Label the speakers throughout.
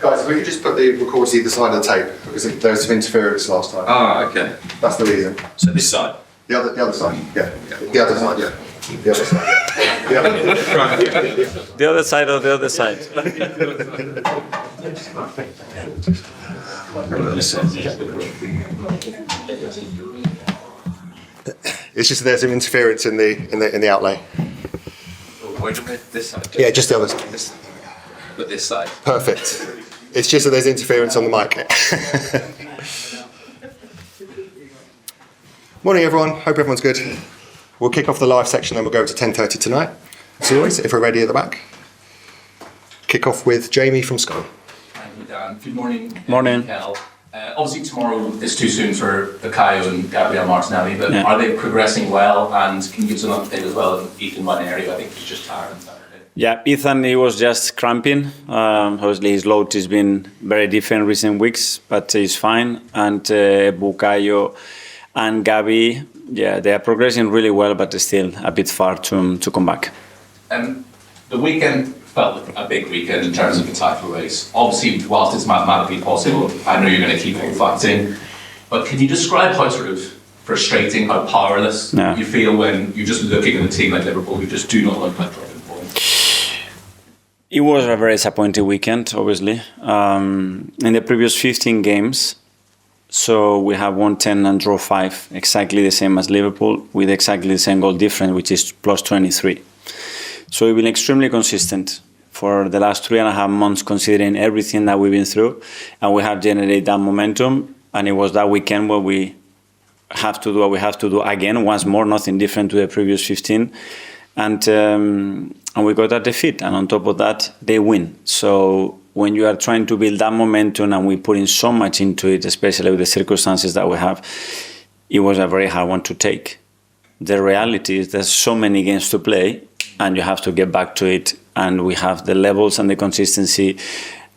Speaker 1: Guys, if we could just put the recorders either side of the tape, because there was some interference last time.
Speaker 2: Ah, okay.
Speaker 1: That's the reason.
Speaker 2: So this side?
Speaker 1: The other side, yeah. The other side, yeah. The other side, yeah.
Speaker 3: The other side of the other side.
Speaker 1: It's just there's some interference in the outlay.
Speaker 2: Wait a minute, this side?
Speaker 1: Yeah, just the other side.
Speaker 2: But this side?
Speaker 1: Perfect. It's just that there's interference on the mic. Morning everyone, hope everyone's good. We'll kick off the live section and we'll go to 10:30 tonight. As always, if we're ready at the back. Kick off with Jamie from Sky.
Speaker 4: Thank you, Dan. Good morning.
Speaker 3: Morning.
Speaker 4: Mikel. Obviously tomorrow is too soon for Bukayo and Gabriel Martinelli, but are they progressing well? And can you give us an update as well on Ethan Waneri? I think he's just tired on Saturday.
Speaker 3: Yeah, Ethan, he was just cramping. Obviously, his load has been very different recent weeks, but he's fine. And Bukayo and Gabi, yeah, they are progressing really well, but still a bit far to come back.
Speaker 4: The weekend felt like a big weekend in terms of the title race. Obviously, whilst it's mathematically possible, I know you're going to keep on fighting. But can you describe how sort of frustrating, how powerless you feel when you're just looking at a team like Liverpool who just do not look like dropping points?
Speaker 3: It was a very disappointing weekend, obviously. In the previous 15 games, so we have won 10 and draw 5, exactly the same as Liverpool, with exactly the same goal difference, which is plus 23. So we've been extremely consistent for the last 3.5 months, considering everything that we've been through, and we have generated that momentum. And it was that weekend where we have to do what we have to do again, once more, nothing different to the previous 15. And we got that defeat, and on top of that, they win. So when you are trying to build that momentum and we put in so much into it, especially with the circumstances that we have, it was a very hard one to take. The reality is there's so many games to play, and you have to get back to it. And we have the levels and the consistency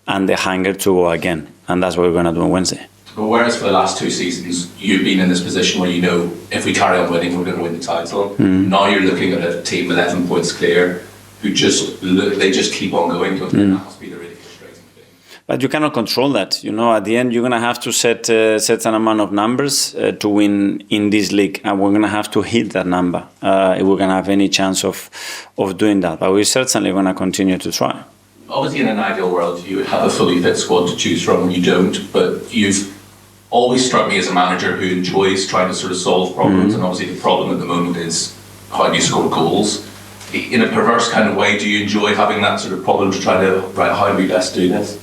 Speaker 3: and the hunger to go again. And that's what we're going to do on Wednesday.
Speaker 4: But whereas for the last 2 seasons, you've been in this position where you know if we carry on winning, we're going to win the title. Now you're looking at a team 11 points clear who they just keep on going. That must be the really frustrating thing.
Speaker 3: But you cannot control that. You know, at the end, you're going to have to set an amount of numbers to win in this league. And we're going to have to hit that number if we're going to have any chance of doing that. But we're certainly going to continue to try.
Speaker 4: Obviously, in an ideal world, you would have a fully fit squad to choose from. You don't, but you've always struck me as a manager who enjoys trying to sort of solve problems. And obviously, the problem at the moment is how do you score goals? In a perverse kind of way, do you enjoy having that sort of problem to try to, right, how do we best do this?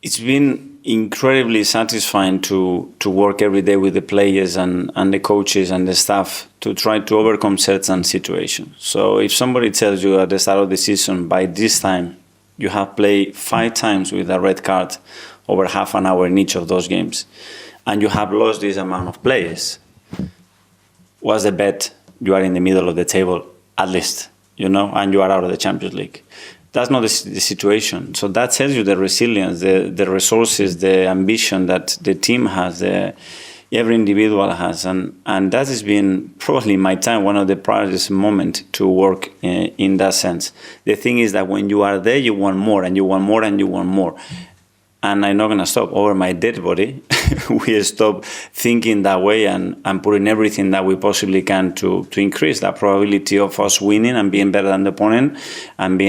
Speaker 3: It's been incredibly satisfying to work every day with the players and the coaches and the staff to try to overcome certain situations. So if somebody tells you at the start of the season, by this time, you have played 5 times with a red card over half an hour in each of those games, and you have lost this amount of players, what's the bet? You are in the middle of the table, at least, you know, and you are out of the Champions League. That's not the situation. So that tells you the resilience, the resources, the ambition that the team has, every individual has. And that has been probably in my time one of the proudest moments to work in that sense. The thing is that when you are there, you want more and you want more and you want more. And I'm not going to stop. Over my dead body, we stop thinking that way and putting everything that we possibly can to increase that probability of us winning and being better than the opponent and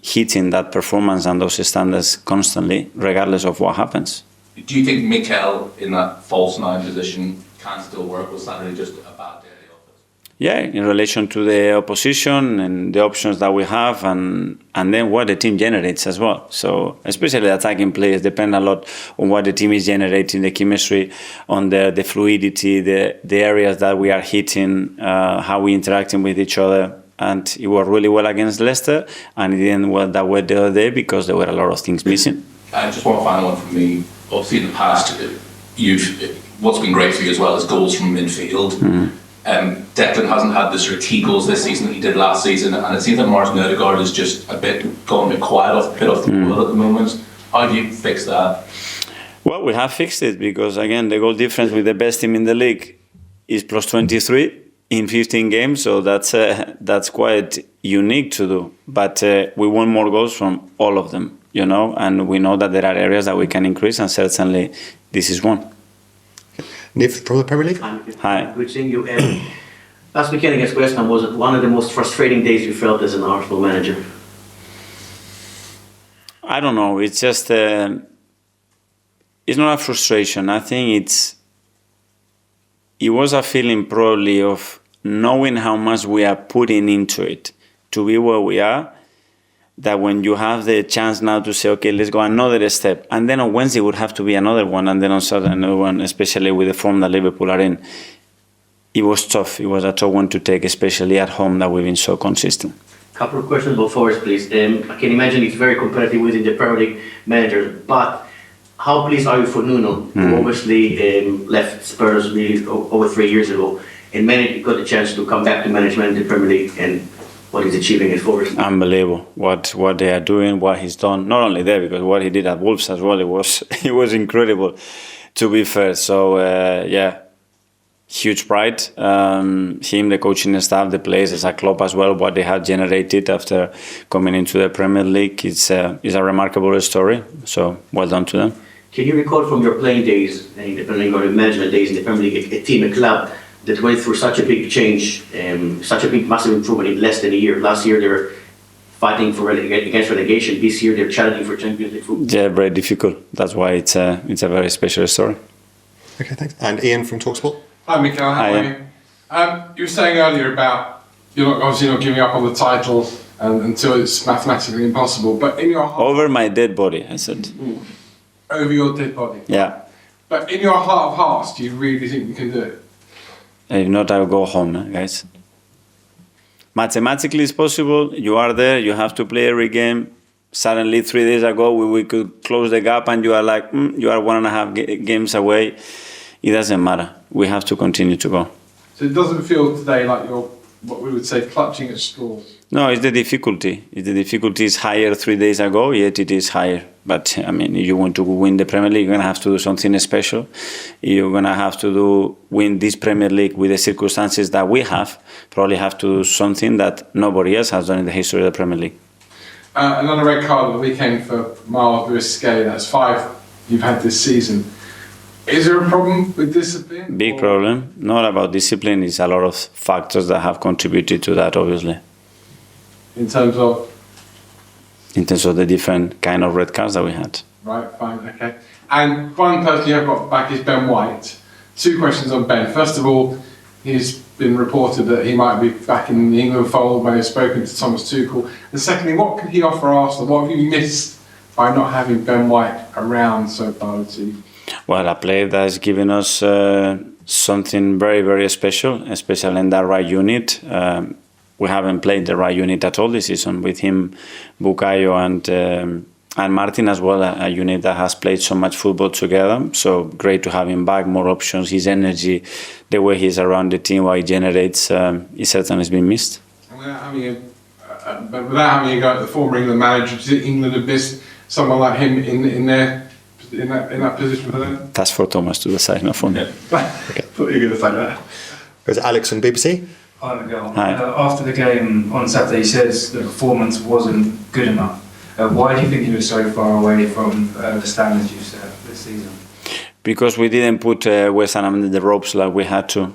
Speaker 3: hitting that performance and those standards constantly, regardless of what happens.
Speaker 4: Do you think Mikel in that false 9 position can still work? Was Saturday just a bad day at the office?
Speaker 3: Yeah, in relation to the opposition and the options that we have and then what the team generates as well. So especially attacking players depend a lot on what the team is generating, the chemistry, on the fluidity, the areas that we are hitting, how we're interacting with each other. And it worked really well against Leicester, and it didn't work that way the other day because there were a lot of things missing.
Speaker 4: Just one final one from me. Obviously, in the past, what's been great for you as well is goals from midfield. Declan hasn't had the sort of key goals this season that he did last season, and it seems that Martin Odegaard is just gone a bit quiet off the ball at the moment. How do you fix that?
Speaker 3: Well, we have fixed it because, again, the goal difference with the best team in the league is plus 23. in 15 games, so that's quite unique to do. But we want more goals from all of them, you know, and we know that there are areas that we can increase, and certainly this is one.
Speaker 1: Niv from the Premier League.
Speaker 3: Hi.
Speaker 5: Good seeing you. Last weekend against West Ham, was it one of the most frustrating days you felt as an Arsenal manager?
Speaker 3: I don't know. It's just it's not a frustration. I think it was a feeling probably of knowing how much we are putting into it to be where we are. That when you have the chance now to say, okay, let's go another step, and then on Wednesday would have to be another one, and then on Saturday another one, especially with the form that Liverpool are in. It was tough. It was a tough one to take, especially at home that we've been so consistent.
Speaker 5: Couple of questions about Forest, please. I can imagine it's very competitive within the Premier League managers, but how pleased are you for Nuno, who obviously left Spurs really over 3 years ago, and got the chance to come back to management in the Premier League, and what he's achieving at Forest?
Speaker 3: Unbelievable what they are doing, what he's done. Not only there, because what he did at Wolves as well, it was incredible, to be fair. So yeah, huge pride. Him, the coaching staff, the players, as a club as well, what they have generated after coming into the Premier League is a remarkable story. So well done to them.
Speaker 5: Can you recall from your playing days and the Premier League or management days in the Premier League, a team, a club that went through such a big change, such a big massive improvement in less than a year? Last year they were fighting against relegation. This year they're challenging for Champions League football. Yeah,
Speaker 3: very difficult. That's why it's a very special story.
Speaker 1: Okay, thanks. And Ian from TalkSport.
Speaker 6: Hi, Mikel. How are you? You were saying earlier about you're obviously not giving up on the title until it's mathematically impossible. But in your heart,
Speaker 3: over my dead body, I said.
Speaker 6: Over your dead body.
Speaker 3: Yeah.
Speaker 6: But in your heart of hearts, do you really think you can do it?
Speaker 3: If not, I will go home, guys. Mathematically, it's possible. You are there. You have to play every game. Suddenly, 3 days ago, we could close the gap, and you are like, you are 1.5 games away. It doesn't matter. We have to continue to go.
Speaker 6: So it doesn't feel today like you're, what we would say, clutching at straws?
Speaker 3: No, it's the difficulty. The difficulty is higher 3 days ago, yet it is higher. But, I mean, if you want to win the Premier League, you're going to have to do something special. You're going to have to win this Premier League with the circumstances that we have. Probably have to do something that nobody else has done in the history of the Premier League.
Speaker 6: Another red card at the weekend for Miles Lewis-Skelly. That's 5 you've had this season. Is there a problem with discipline?
Speaker 3: Big problem. Not about discipline. It's a lot of factors that have contributed to that, obviously.
Speaker 6: In terms of?
Speaker 3: In terms of the different kind of red cards that we had.
Speaker 6: Right, fine, okay. And one person you have got back is Ben White. 2 questions on Ben. First of all, he's been reported that he might be back in the England fold when he's spoken to Thomas Tuchel. And secondly, what can he offer Arsenal? What have you missed by not having Ben White around so far this season?
Speaker 3: Well, a player that has given us something very, very special, especially in that right unit. We haven't played the right unit at all this season with him, Bukayo and Martin as well, a unit that has played so much football together. So great to have him back, more options, his energy, the way he's around the team, what he generates, he certainly has been missed.
Speaker 6: And without having a go at the former England manager, does England have missed someone like him in that position for them?
Speaker 3: That's for Thomas to decide, not for me.
Speaker 6: Okay. Thought you were going to say that.
Speaker 1: Goes Alex from BBC.
Speaker 7: Hi, Miguel.
Speaker 3: Hi.
Speaker 7: After the game on Saturday, he says the performance wasn't good enough. Why do you think he was so far away from the standards you set this season?
Speaker 3: Because we didn't put West Ham in the ropes like we had to,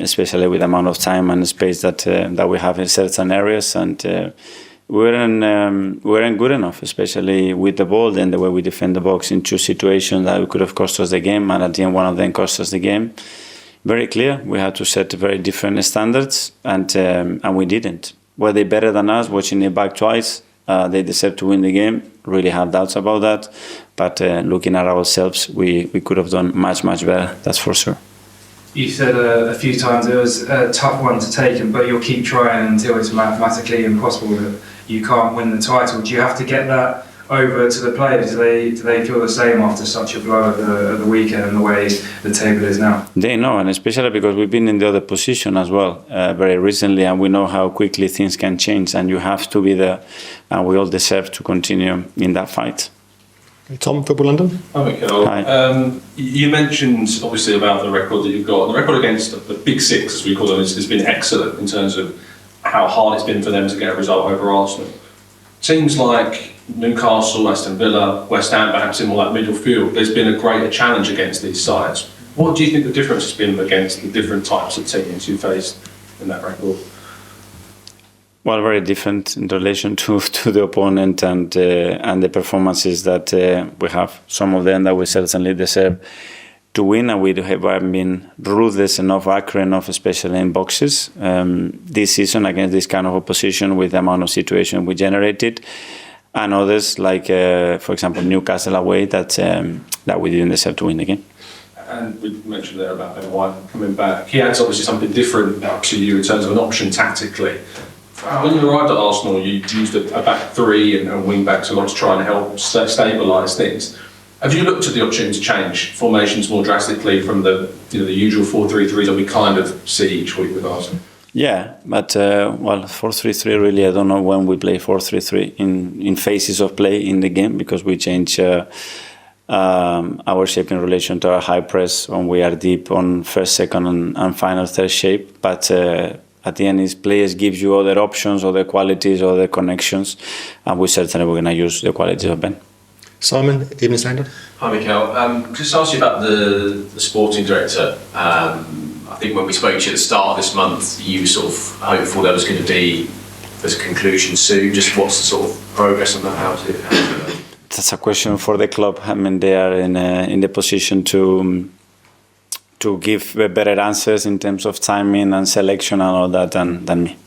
Speaker 3: especially with the amount of time and space that we have in certain areas, and we weren't good enough, especially with the ball and the way we defend the box in 2 situations that could have cost us the game, and at the end one of them cost us the game. Very clear, we had to set very different standards, and we didn't. Were they better than us? Watching it back twice, they deserve to win the game. Really have doubts about that, but looking at ourselves, we could have done much, much better, that's for sure.
Speaker 7: You said a few times it was a tough one to take, but you'll keep trying until it's mathematically impossible that you can't win the title. Do you have to get that over to the players? Do they feel the same after such a blow at the weekend and the way the table is now?
Speaker 3: They know, and especially because we've been in the other position as well very recently, and we know how quickly things can change, and you have to be there, and we all deserve to continue in that fight.
Speaker 1: Tom, Football London.
Speaker 8: Hi, Mikel.
Speaker 3: Hi.
Speaker 8: You mentioned obviously about the record that you've got. The record against the Big Six, as we call them, has been excellent in terms of how hard it's been for them to get a result over Arsenal. Teams like Newcastle, Aston Villa, West Ham, perhaps in more like midfield, there's been a greater challenge against these sides. What do you think the difference has been against the different types of teams you faced in that record?
Speaker 3: Well, very different in relation to the opponent and the performances that we have. Some of them that we certainly deserve to win, and we haven't been ruthless enough, accurate enough, especially in boxes this season against this kind of opposition with the amount of situation we generated, and others like, for example, Newcastle away that we didn't deserve to win again.
Speaker 8: And we mentioned there about Ben White coming back. He adds obviously something different to you in terms of an option tactically. When you arrived at Arsenal, you used a back three and wing backs a lot to try and help stabilise things. Have you looked at the option to change formations more drastically from the usual 4-3-3s that we kind of see each week with Arsenal?
Speaker 3: Yeah, but 4-3-3 really, I don't know when we play 4-3-3 in phases of play in the game, because we change our shape in relation to our high press when we are deep on first, second and final third shape. But at the end, these players gives you other options, other qualities, other connections, and we certainly we're going to use the qualities of Ben.
Speaker 1: Simon, Evening Standard.
Speaker 2: Hi, Mikel. Just ask you about the sporting director. I think when we spoke to you at the start of this month, you were sort of hopeful there was going to be a conclusion soon. Just what's the sort of progress on that? How's it going?
Speaker 3: That's a question for the club. I mean, they are in the position to give better answers in terms of timing and selection and all that than me.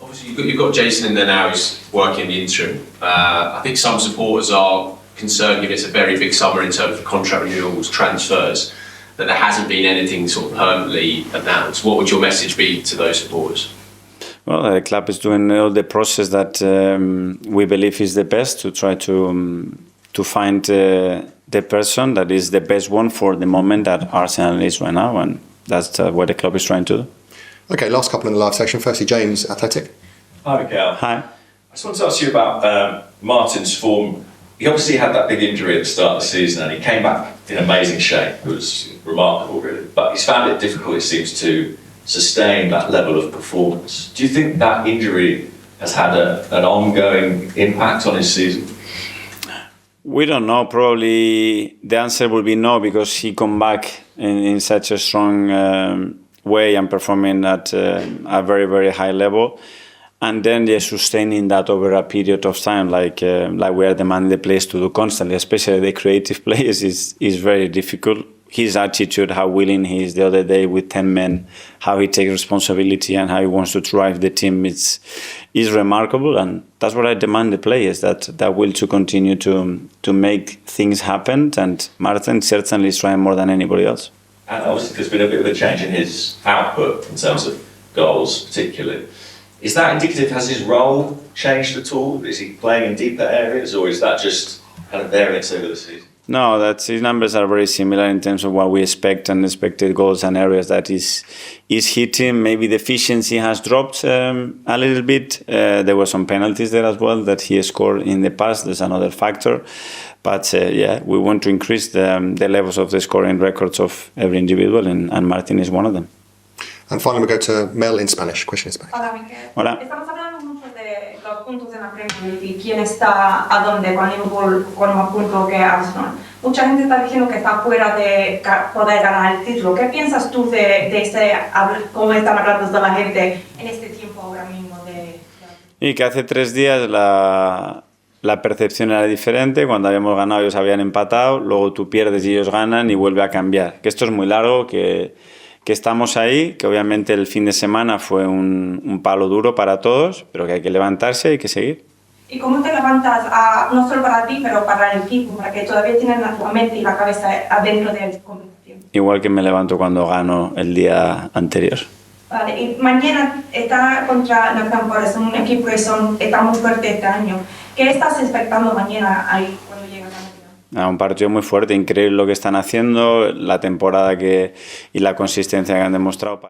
Speaker 2: Obviously, you've got Jason in there now who's working in the interim. I think some supporters are concerned, given it's a very big summer in terms of contract renewals, transfers, that there hasn't been anything sort of permanently announced. What would your message be to those supporters?
Speaker 3: Well, the club is doing all the process that we believe is the best to try to find the person that is the best one for the moment that Arsenal is right now, and that's what the club is trying to do.
Speaker 1: Okay, last couple in the live section. Firstly, James, Athletic.
Speaker 9: Hi, Mikel.
Speaker 3: Hi.
Speaker 9: I just want to ask you about Martin's form. He obviously had that big injury at the start of the season and he came back in amazing shape. It was remarkable, really. But he's found it difficult, it seems, to sustain that level of performance. Do you think that injury has had an ongoing impact on his season?
Speaker 3: We don't know. Probably the answer will be no, because he come back in such a strong way and performing at a very, very high level. And then they're sustaining that over a period of time, like we are demanding the players to do constantly, especially the creative players, is very difficult. His attitude, how willing he is the other day with 10 men, how he takes responsibility and how he wants to drive the team, is remarkable. And that's what I demand the players, that will to continue to make things happen. And Martin certainly is trying more than anybody else.
Speaker 9: And obviously there's been a bit of a change in his output in terms of goals particularly. Is that indicative? Has his role changed at all? Is he playing in deeper areas, or is that just kind of variance over the season?
Speaker 3: No, his numbers are very similar in terms of what we expect and expected goals and areas that is hitting. Maybe the efficiency has dropped a little bit. There were some penalties there as well that he scored in the past. There's another factor. But we want to increase the levels of the scoring records of every individual, and Martin is one of them.
Speaker 1: And finally, we go to Mel in Spanish. Question is back.
Speaker 10: Hola, Mikel.
Speaker 3: Hola.
Speaker 10: Estamos hablando mucho de los puntos en la Premier League y quién está a dónde con Liverpool con más puntos que Arsenal. Mucha gente está diciendo que está fuera de poder ganar el título. ¿Qué piensas tú de cómo están hablando de la gente en este tiempo ahora mismo?
Speaker 3: Y que hace 3 días la percepción era diferente. Cuando habíamos ganado ellos habían empatado, luego tú pierdes y ellos ganan y vuelve a cambiar. Que esto es muy largo, que estamos ahí, que obviamente el fin de semana fue un palo duro para todos, pero que hay que levantarse y hay que seguir.
Speaker 10: ¿Y cómo te levantas, no solo para ti, pero para el equipo, para que todavía tienen la mente y la cabeza adentro de la competición?
Speaker 3: Igual que me levanto cuando gano el día anterior.
Speaker 10: Vale, y mañana está contra Nottingham Forest, un equipo que está muy fuerte este año. ¿Qué estás expectando mañana ahí cuando llegas a Nottingham?
Speaker 3: Un partido muy fuerte, increíble lo que están haciendo, la temporada y la consistencia que han demostrado.